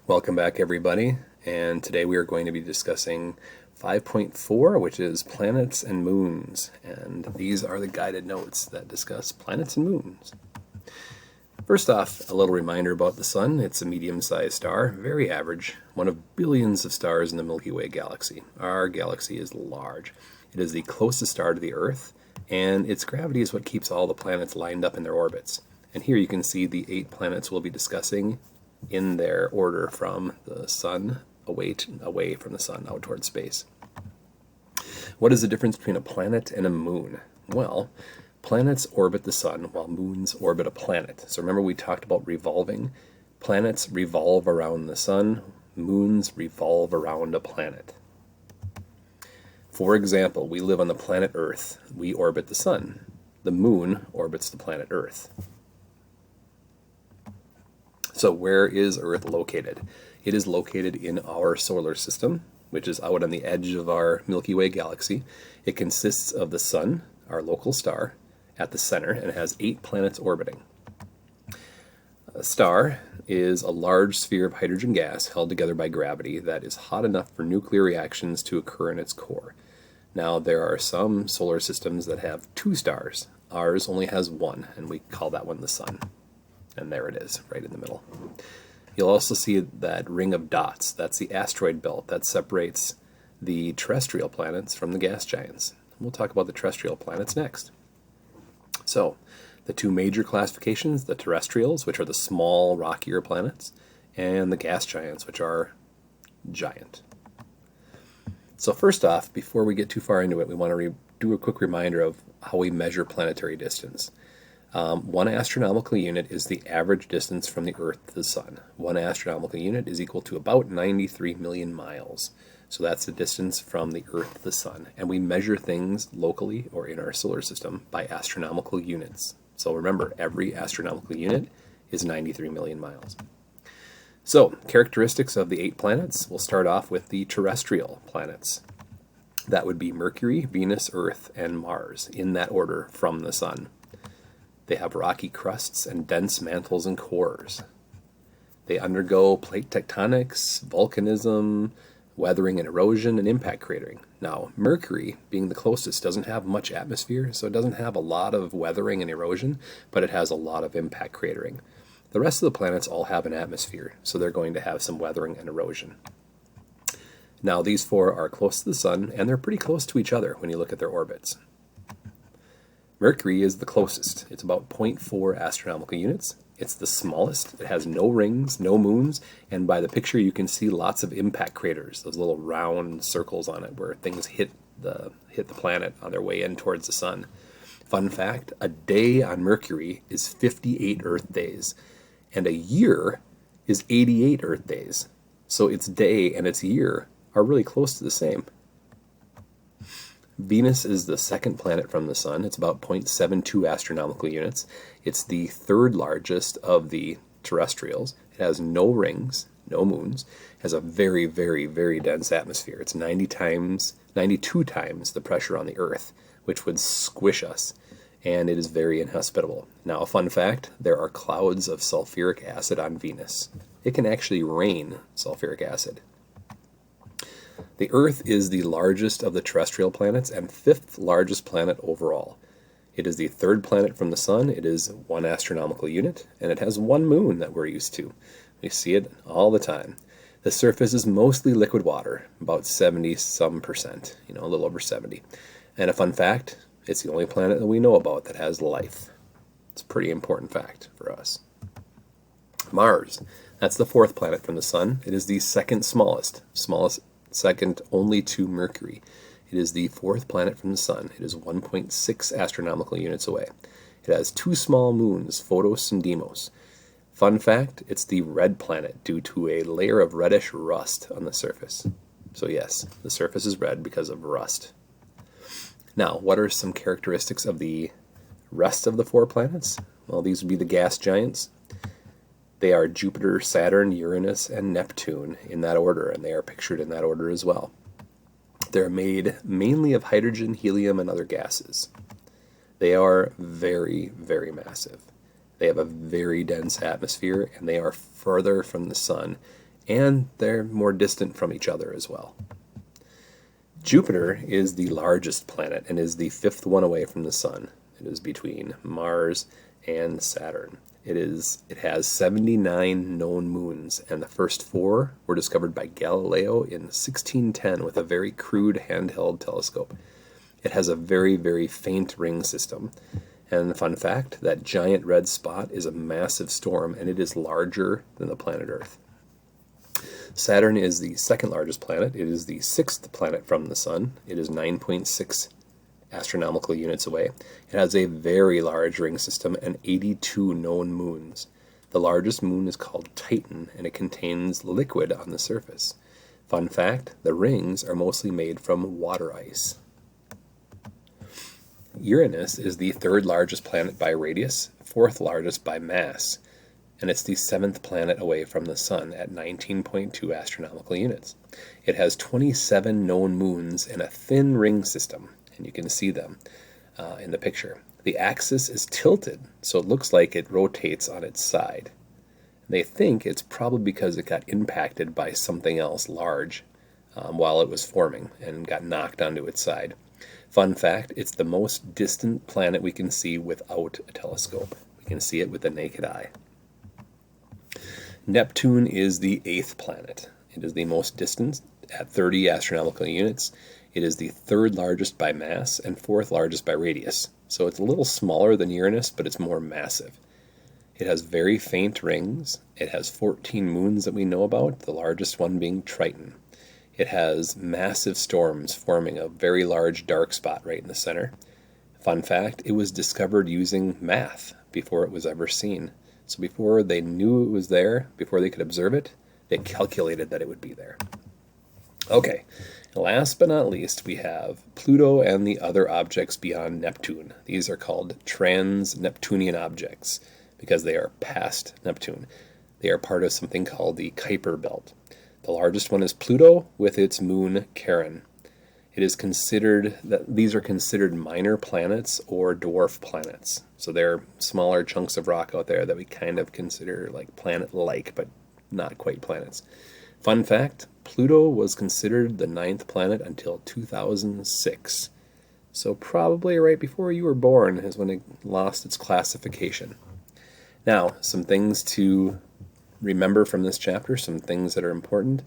Welcome back, everybody. And today we are going to be discussing 5.4, which is planets and moons. And these are the guided notes that discuss planets and moons. First off, a little reminder about the Sun. It's a medium-sized star, very average, one of billions of stars in the Milky Way galaxy. Our galaxy is large. It is the closest star to the Earth, and its gravity is what keeps all the planets lined up in their orbits. And here you can see the 8 planets we'll be discussing in their order from the Sun away from the Sun out towards space. What is the difference between a planet and a moon? Well, planets orbit the Sun while moons orbit a planet. So remember we talked about revolving. Planets revolve around the Sun, moons revolve around a planet. For example, we live on the planet Earth. We orbit the Sun. The moon orbits the planet Earth. So where is Earth located? It is located in our solar system, which is out on the edge of our Milky Way galaxy. It consists of the Sun, our local star, at the center, and it has 8 planets orbiting. A star is a large sphere of hydrogen gas held together by gravity that is hot enough for nuclear reactions to occur in its core. Now, there are some solar systems that have 2 stars. Ours only has 1, and we call that one the Sun. And there it is, right in the middle. You'll also see that ring of dots. That's the asteroid belt that separates the terrestrial planets from the gas giants. We'll talk about the terrestrial planets next. So, the 2 major classifications, the terrestrials, which are the small, rockier planets, and the gas giants, which are giant. So first off, before we get too far into it, we want to do a quick reminder of how we measure planetary distance. 1 astronomical unit is the average distance from the Earth to the Sun. 1 astronomical unit is equal to about 93 million miles. So that's the distance from the Earth to the Sun. And we measure things locally or in our solar system by astronomical units. So remember, every astronomical unit is 93 million miles. So, characteristics of the 8 planets. We'll start off with the terrestrial planets. That would be Mercury, Venus, Earth, and Mars, in that order from the Sun. They have rocky crusts and dense mantles and cores. They undergo plate tectonics, volcanism, weathering and erosion, and impact cratering. Now, Mercury, being the closest, doesn't have much atmosphere, so it doesn't have a lot of weathering and erosion, but it has a lot of impact cratering. The rest of the planets all have an atmosphere, so they're going to have some weathering and erosion. Now, these 4 are close to the Sun, and they're pretty close to each other when you look at their orbits. Mercury is the closest. It's about 0.4 astronomical units. It's the smallest. It has no rings, no moons, and by the picture you can see lots of impact craters, those little round circles on it where things hit the planet on their way in towards the Sun. Fun fact, a day on Mercury is 58 Earth days, and a year is 88 Earth days. So its day and its year are really close to the same. Venus is the second planet from the Sun. It's about 0.72 astronomical units. It's the 3rd largest of the terrestrials. It has no rings, no moons. It has a very, very, very dense atmosphere. It's 92 times the pressure on the Earth, which would squish us. And it is very inhospitable. Now, a fun fact, there are clouds of sulfuric acid on Venus. It can actually rain sulfuric acid. The Earth is the largest of the terrestrial planets and 5th largest planet overall. It is the 3rd planet from the Sun. It is 1 astronomical unit, and it has 1 moon that we're used to. We see it all the time. The surface is mostly liquid water, about 70-some%, a little over 70. And a fun fact, it's the only planet that we know about that has life. It's a pretty important fact for us. Mars, that's the 4th planet from the Sun. It is the 2nd smallest, second only to Mercury. It is the 4th planet from the Sun. It is 1.6 astronomical units away. It has 2 small moons, Phobos and Deimos. Fun fact, it's the red planet due to a layer of reddish rust on the surface. So yes, the surface is red because of rust. Now, what are some characteristics of the rest of the 4 planets? Well, these would be the gas giants. They are Jupiter, Saturn, Uranus, and Neptune in that order, and they are pictured in that order as well. They're made mainly of hydrogen, helium, and other gases. They are very, very massive. They have a very dense atmosphere, and they are further from the Sun and they're more distant from each other as well. Jupiter is the largest planet and is the fifth one away from the Sun. It is between Mars and Saturn. It has 79 known moons, and the first 4 were discovered by Galileo in 1610 with a very crude handheld telescope. It has a very, very faint ring system. And fun fact, that giant red spot is a massive storm, and it is larger than the planet Earth. Saturn is the second largest planet. It is the 6th planet from the Sun. It is 9.6 astronomical units away. It has a very large ring system and 82 known moons. The largest moon is called Titan, and it contains liquid on the surface. Fun fact, the rings are mostly made from water ice. Uranus is the 3rd largest planet by radius, 4th largest by mass, and it's the 7th planet away from the Sun at 19.2 astronomical units. It has 27 known moons and a thin ring system, and you can see them in the picture. The axis is tilted, so it looks like it rotates on its side. They think it's probably because it got impacted by something else large while it was forming and got knocked onto its side. Fun fact, it's the most distant planet we can see without a telescope. We can see it with the naked eye. Neptune is the 8th planet. It is the most distant at 30 astronomical units. It is the 3rd largest by mass and 4th largest by radius. So it's a little smaller than Uranus, but it's more massive. It has very faint rings. It has 14 moons that we know about, the largest one being Triton. It has massive storms forming a very large dark spot right in the center. Fun fact, it was discovered using math before it was ever seen. So before they knew it was there, before they could observe it, they calculated that it would be there. Okay, last but not least, we have Pluto and the other objects beyond Neptune. These are called trans-Neptunian objects because they are past Neptune. They are part of something called the Kuiper Belt. The largest one is Pluto with its moon Charon. It is considered that these are considered minor planets or dwarf planets. So they're smaller chunks of rock out there that we kind of consider like planet-like, but not quite planets. Fun fact, Pluto was considered the 9th planet until 2006. So probably right before you were born is when it lost its classification. Now, some things to remember from this chapter, some things that are important.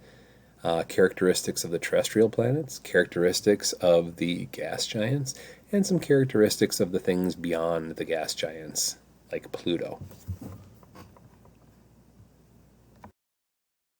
Characteristics of the terrestrial planets, characteristics of the gas giants, and some characteristics of the things beyond the gas giants, like Pluto.